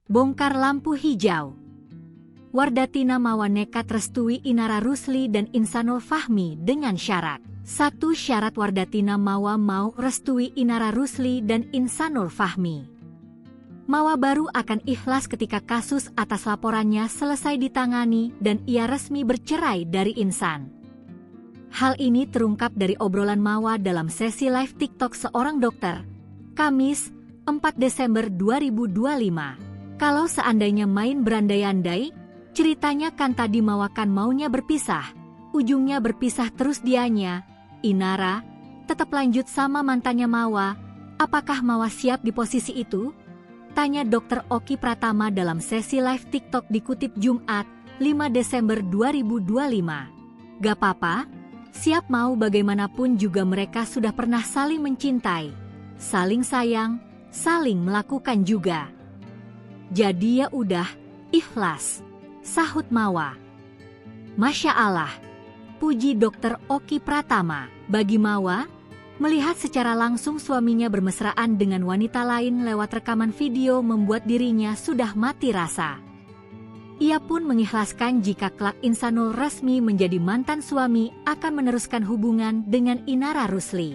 Bongkar lampu hijau. Wardatina Mawa nekat restui Inara Rusli dan Insanul Fahmi dengan syarat. Satu syarat Wardatina Mawa mau restui Inara Rusli dan Insanul Fahmi. Mawa baru akan ikhlas ketika kasus atas laporannya selesai ditangani dan ia resmi bercerai dari Insan. Hal ini terungkap dari obrolan Mawa dalam sesi live TikTok seorang dokter, Kamis, 4 Desember 2025. Kalau seandainya main berandai-andai, ceritanya kan tadi Mawa kan maunya berpisah. Ujungnya berpisah terus dianya. Inara tetap lanjut sama mantannya Mawa. Apakah Mawa siap di posisi itu? Tanya Dr. Oki Pratama dalam sesi live TikTok dikutip Jumat, 5 Desember 2025. Gak apa-apa, siap mau bagaimanapun juga mereka sudah pernah saling mencintai, saling sayang, saling melakukan juga. Jadi ya udah, ikhlas, sahut Mawa. Masya Allah, puji Dr. Oki Pratama. Bagi Mawa, melihat secara langsung suaminya bermesraan dengan wanita lain lewat rekaman video membuat dirinya sudah mati rasa. Ia pun mengikhlaskan jika kelak Insanul resmi menjadi mantan suami akan meneruskan hubungan dengan Inara Rusli.